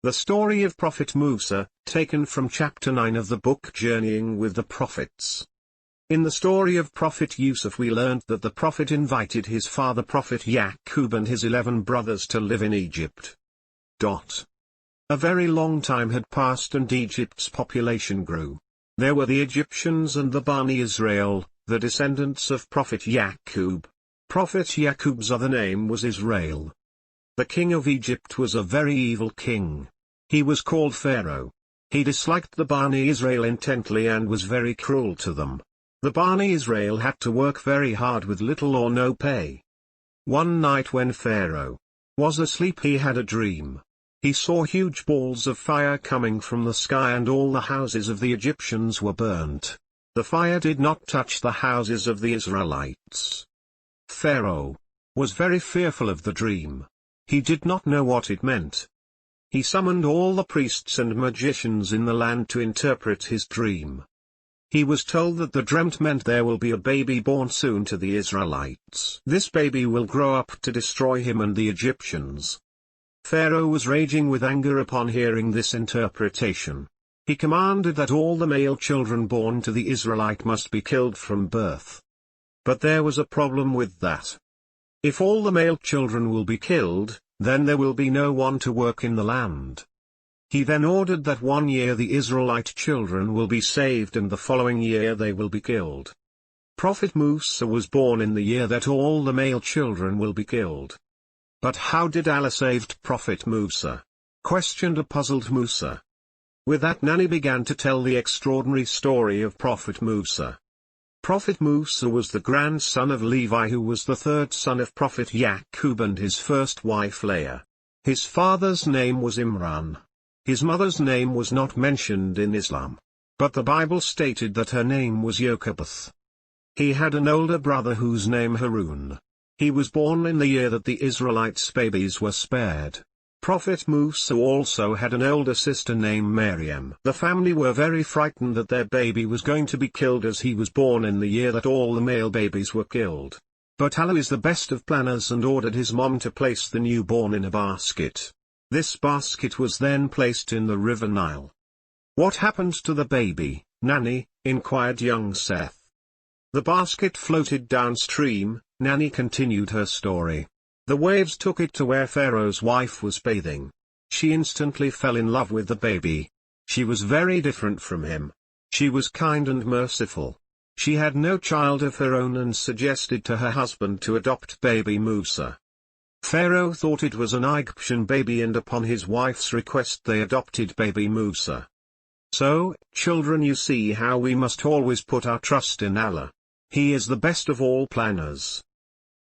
The story of Prophet Musa, taken from chapter 9 of the book Journeying with the Prophets. In the story of Prophet Yusuf we learned that the prophet invited his father Prophet Yaqub and his 11 brothers to live in Egypt. A very long time had passed and Egypt's population grew. There were the Egyptians and the Bani Israel, the descendants of Prophet Yaqub. Prophet Yaqub's other name was Israel. The king of Egypt was a very evil king. He was called Pharaoh. He disliked the Bani Israel intently and was very cruel to them. The Bani Israel had to work very hard with little or no pay. One night when Pharaoh was asleep he had a dream. He saw huge balls of fire coming from the sky and all the houses of the Egyptians were burnt. The fire did not touch the houses of the Israelites. Pharaoh was very fearful of the dream. He did not know what it meant. He summoned all the priests and magicians in the land to interpret his dream. He was told that the dream meant there will be a baby born soon to the Israelites. This baby will grow up to destroy him and the Egyptians. Pharaoh was raging with anger upon hearing this interpretation. He commanded that all the male children born to the Israelite must be killed from birth. But there was a problem with that. If all the male children will be killed, then there will be no one to work in the land. He then ordered that 1 year the Israelite children will be saved and the following year they will be killed. Prophet Musa was born in the year that all the male children will be killed. But how did Allah save Prophet Musa? Questioned a puzzled Musa. With that Nani began to tell the extraordinary story of Prophet Musa. Prophet Musa was the grandson of Levi who was the third son of Prophet Yaqub and his first wife Leah. His father's name was Imran. His mother's name was not mentioned in Islam. But the Bible stated that her name was Jochebed. He had an older brother whose name Harun. He was born in the year that the Israelites' babies were spared. Prophet Musa also had an older sister named Miriam. The family were very frightened that their baby was going to be killed as he was born in the year that all the male babies were killed. But Allah is the best of planners and ordered his mom to place the newborn in a basket. This basket was then placed in the river Nile. What happened to the baby, Nani? Inquired young Seth. The basket floated downstream. Nani continued her story. The waves took it to where Pharaoh's wife was bathing. She instantly fell in love with the baby. She was very different from him. She was kind and merciful. She had no child of her own and suggested to her husband to adopt baby Musa. Pharaoh thought it was an Egyptian baby and upon his wife's request they adopted baby Musa. So, children, you see how we must always put our trust in Allah. He is the best of all planners.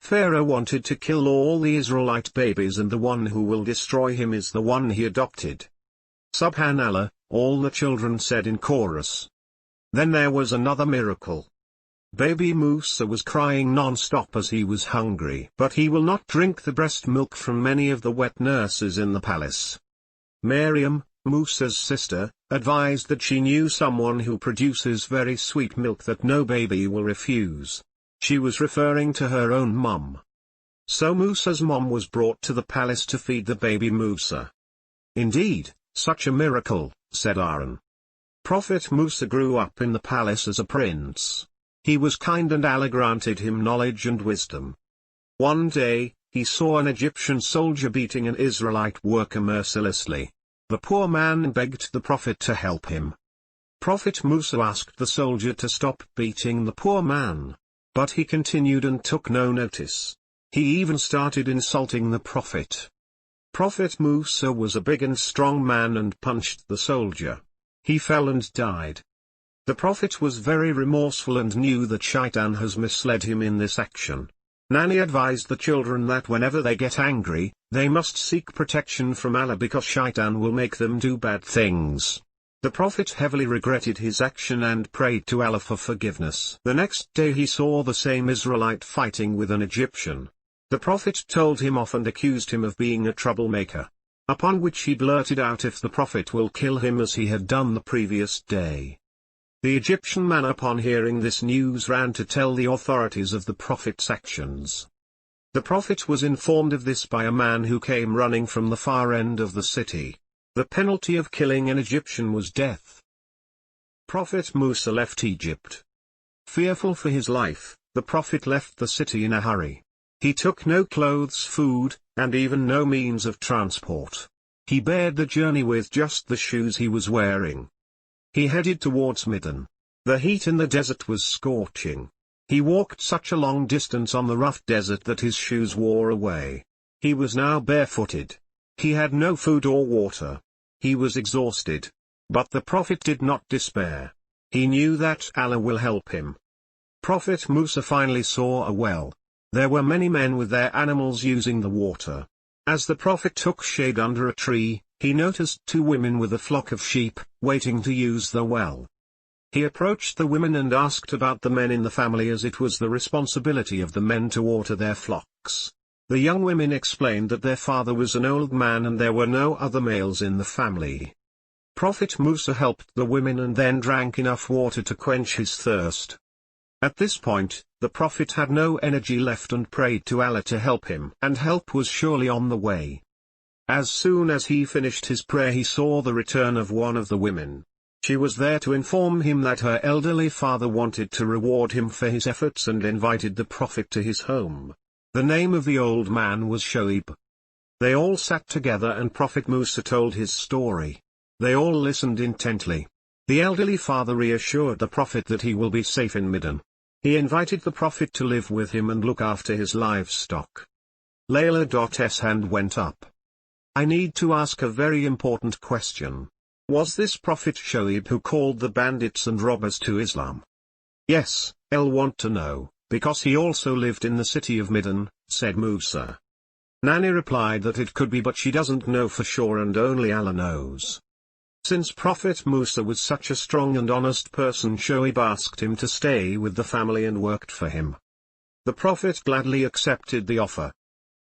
Pharaoh wanted to kill all the Israelite babies and the one who will destroy him is the one he adopted. Subhanallah, all the children said in chorus. Then there was another miracle. Baby Musa was crying non-stop as he was hungry. But he will not drink the breast milk from many of the wet nurses in the palace. Miriam, Musa's sister, advised that she knew someone who produces very sweet milk that no baby will refuse. She was referring to her own mom. So Musa's mom was brought to the palace to feed the baby Musa. Indeed, such a miracle, said Aaron. Prophet Musa grew up in the palace as a prince. He was kind and Allah granted him knowledge and wisdom. One day, he saw an Egyptian soldier beating an Israelite worker mercilessly. The poor man begged the Prophet to help him. Prophet Musa asked the soldier to stop beating the poor man. But he continued and took no notice. He even started insulting the Prophet. Prophet Musa was a big and strong man and punched the soldier. He fell and died. The Prophet was very remorseful and knew that Shaitan has misled him in this action. Nani advised the children that whenever they get angry, they must seek protection from Allah because Shaitan will make them do bad things. The Prophet heavily regretted his action and prayed to Allah for forgiveness. The next day he saw the same Israelite fighting with an Egyptian. The Prophet told him off and accused him of being a troublemaker. Upon which he blurted out if the Prophet will kill him as he had done the previous day. The Egyptian man upon hearing this news ran to tell the authorities of the Prophet's actions. The Prophet was informed of this by a man who came running from the far end of the city. The penalty of killing an Egyptian was death. Prophet Musa left Egypt. Fearful for his life, the prophet left the city in a hurry. He took no clothes, food, and even no means of transport. He bared the journey with just the shoes he was wearing. He headed towards Midian. The heat in the desert was scorching. He walked such a long distance on the rough desert that his shoes wore away. He was now barefooted. He had no food or water. He was exhausted. But the prophet did not despair. He knew that Allah will help him. Prophet Musa finally saw a well. There were many men with their animals using the water. As the prophet took shade under a tree, he noticed two women with a flock of sheep, waiting to use the well. He approached the women and asked about the men in the family, as it was the responsibility of the men to water their flocks. The young women explained that their father was an old man and there were no other males in the family. Prophet Musa helped the women and then drank enough water to quench his thirst. At this point, the prophet had no energy left and prayed to Allah to help him, and help was surely on the way. As soon as he finished his prayer, he saw the return of one of the women. She was there to inform him that her elderly father wanted to reward him for his efforts and invited the prophet to his home. The name of the old man was Shoaib. They all sat together and Prophet Musa told his story. They all listened intently. The elderly father reassured the prophet that he will be safe in Midian. He invited the prophet to live with him and look after his livestock. Layla's hand went up. I need to ask a very important question. Was this Prophet Shoaib who called the bandits and robbers to Islam? Yes, I'll want to know, because he also lived in the city of Midian, said Musa. Nani replied that it could be, but she doesn't know for sure and only Allah knows. Since Prophet Musa was such a strong and honest person, Shoaib asked him to stay with the family and worked for him. The Prophet gladly accepted the offer.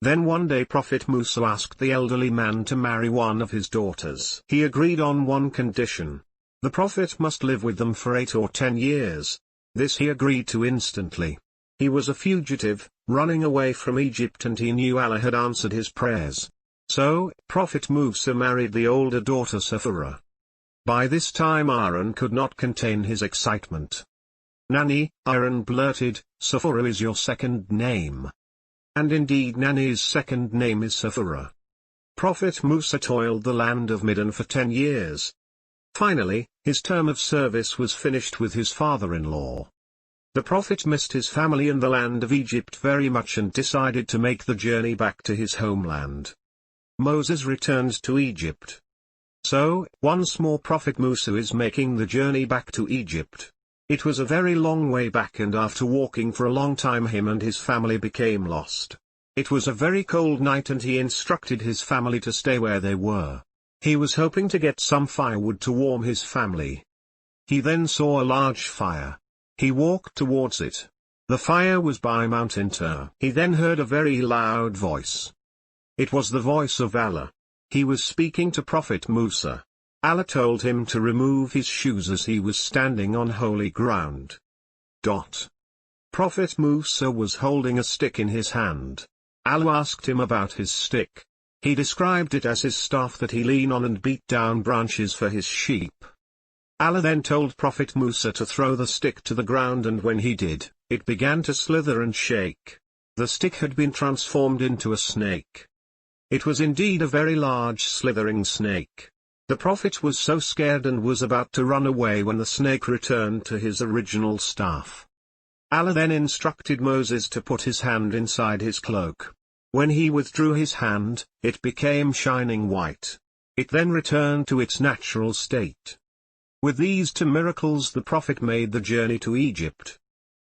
Then one day Prophet Musa asked the elderly man to marry one of his daughters. He agreed on one condition. The Prophet must live with them for 8 or 10 years. This he agreed to instantly. He was a fugitive, running away from Egypt, and he knew Allah had answered his prayers. So, Prophet Musa married the older daughter Safura. By this time Aaron could not contain his excitement. Nani, Aaron blurted, Safura is your second name. And indeed Nani's second name is Safura. Prophet Musa toiled the land of Midian for 10 years. Finally, his term of service was finished with his father-in-law. The prophet missed his family and the land of Egypt very much and decided to make the journey back to his homeland. Moses returned to Egypt. So, once more Prophet Musa is making the journey back to Egypt. It was a very long way back, and after walking for a long time him and his family became lost. It was a very cold night and he instructed his family to stay where they were. He was hoping to get some firewood to warm his family. He then saw a large fire. He walked towards it. The fire was by Mountain Tur. He then heard a very loud voice. It was the voice of Allah. He was speaking to Prophet Musa. Allah told him to remove his shoes as he was standing on holy ground. Prophet Musa was holding a stick in his hand. Allah asked him about his stick. He described it as his staff that he lean on and beat down branches for his sheep. Allah then told Prophet Musa to throw the stick to the ground, and when he did, it began to slither and shake. The stick had been transformed into a snake. It was indeed a very large slithering snake. The prophet was so scared and was about to run away when the snake returned to his original staff. Allah then instructed Moses to put his hand inside his cloak. When he withdrew his hand, it became shining white. It then returned to its natural state. With these 2 miracles the prophet made the journey to Egypt.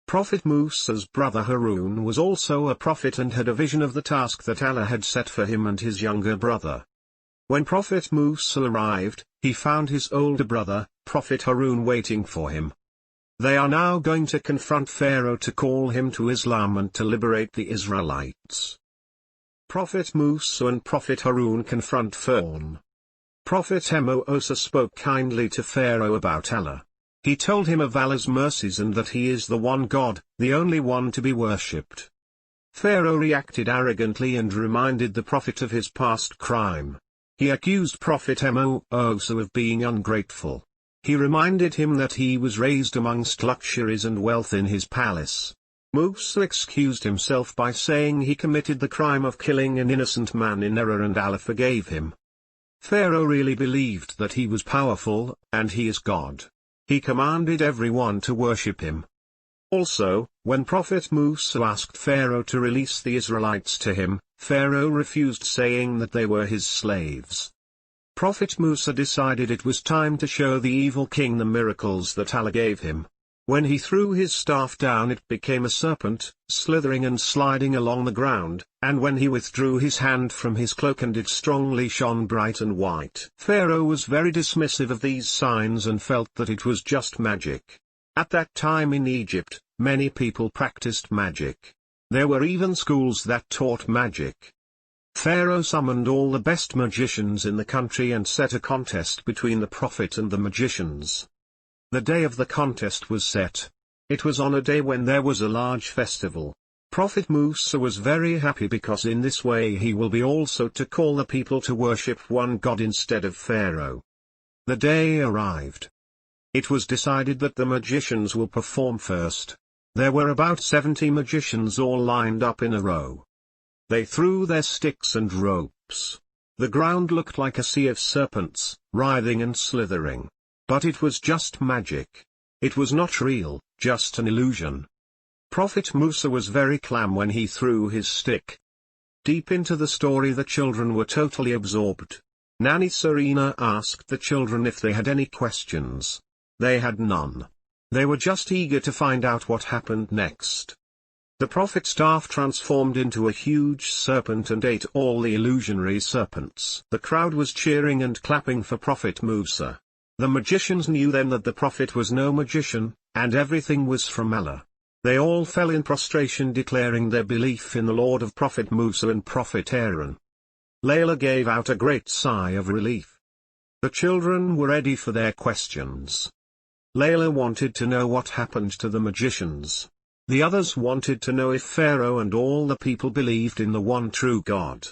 Prophet Musa's brother Harun was also a prophet and had a vision of the task that Allah had set for him and his younger brother. When Prophet Musa arrived, he found his older brother, Prophet Harun, waiting for him. They are now going to confront Pharaoh to call him to Islam and to liberate the Israelites. Prophet Musa and Prophet Harun confront Pharaoh. Prophet Musa spoke kindly to Pharaoh about Allah. He told him of Allah's mercies and that he is the one God, the only one to be worshipped. Pharaoh reacted arrogantly and reminded the prophet of his past crime. He accused Prophet Musa of being ungrateful. He reminded him that he was raised amongst luxuries and wealth in his palace. Musa excused himself by saying he committed the crime of killing an innocent man in error and Allah forgave him. Pharaoh really believed that he was powerful, and he is God. He commanded everyone to worship him. Also, when Prophet Musa asked Pharaoh to release the Israelites to him, Pharaoh refused, saying that they were his slaves. Prophet Musa decided it was time to show the evil king the miracles that Allah gave him. When he threw his staff down, it became a serpent, slithering and sliding along the ground, and when he withdrew his hand from his cloak and it strongly shone bright and white. Pharaoh was very dismissive of these signs and felt that it was just magic. At that time in Egypt, many people practiced magic. There were even schools that taught magic. Pharaoh summoned all the best magicians in the country and set a contest between the prophet and the magicians. The day of the contest was set. It was on a day when there was a large festival. Prophet Musa was very happy because in this way he will be also to call the people to worship one God instead of Pharaoh. The day arrived. It was decided that the magicians will perform first. There were about 70 magicians all lined up in a row. They threw their sticks and ropes. The ground looked like a sea of serpents, writhing and slithering. But it was just magic. It was not real, just an illusion. Prophet Musa was very calm when he threw his stick. Deep into the story the children were totally absorbed. Nanny Serena asked the children if they had any questions. They had none. They were just eager to find out what happened next. The prophet's staff transformed into a huge serpent and ate all the illusionary serpents. The crowd was cheering and clapping for Prophet Musa. The magicians knew then that the prophet was no magician, and everything was from Allah. They all fell in prostration declaring their belief in the Lord of Prophet Musa and Prophet Aaron. Layla gave out a great sigh of relief. The children were ready for their questions. Layla wanted to know what happened to the magicians. The others wanted to know if Pharaoh and all the people believed in the one true God.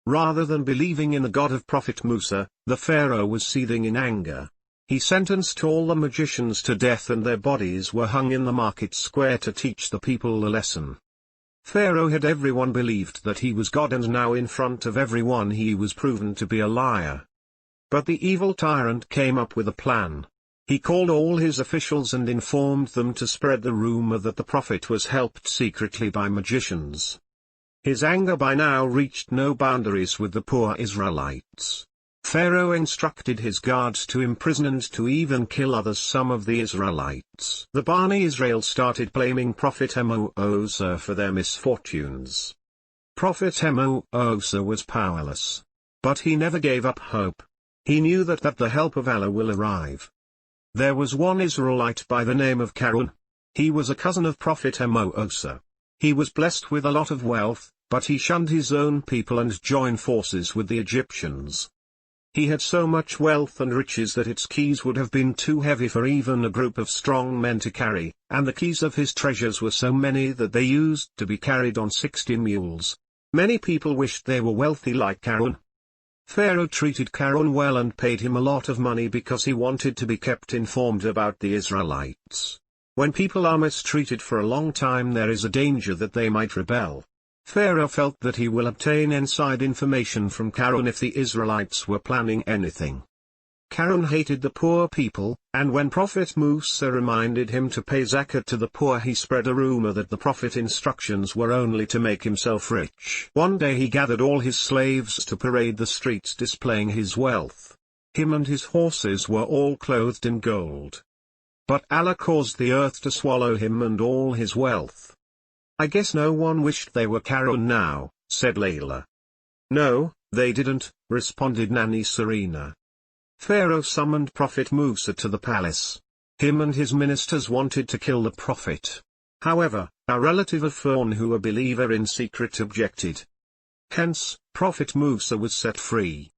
Rather than believing in the God of Prophet Musa, the Pharaoh was seething in anger. He sentenced all the magicians to death and their bodies were hung in the market square to teach the people a lesson. Pharaoh had everyone believed that he was God, and now in front of everyone he was proven to be a liar. But the evil tyrant came up with a plan. He called all his officials and informed them to spread the rumor that the prophet was helped secretly by magicians. His anger by now reached no boundaries with the poor Israelites. Pharaoh instructed his guards to imprison and to even kill some of the Israelites. The Bani Israel started blaming Prophet Musa for their misfortunes. Prophet Musa was powerless. But he never gave up hope. He knew that the help of Allah will arrive. There was one Israelite by the name of Karun. He was a cousin of Prophet Musa. He was blessed with a lot of wealth, but he shunned his own people and joined forces with the Egyptians. He had so much wealth and riches that its keys would have been too heavy for even a group of strong men to carry, and the keys of his treasures were so many that they used to be carried on 60 mules. Many people wished they were wealthy like Karun. Pharaoh treated Karun well and paid him a lot of money because he wanted to be kept informed about the Israelites. When people are mistreated for a long time, there is a danger that they might rebel. Pharaoh felt that he will obtain inside information from Karun if the Israelites were planning anything. Karun hated the poor people, and when Prophet Musa reminded him to pay zakat to the poor, he spread a rumor that the prophet's instructions were only to make himself rich. One day he gathered all his slaves to parade the streets displaying his wealth. Him and his horses were all clothed in gold. But Allah caused the earth to swallow him and all his wealth. I guess no one wished they were Karun now, said Layla. No, they didn't, responded Nanny Serena. Pharaoh summoned Prophet Musa to the palace. Him and his ministers wanted to kill the prophet. However, a relative of Pharaoh who a believer in secret objected. Hence, Prophet Musa was set free.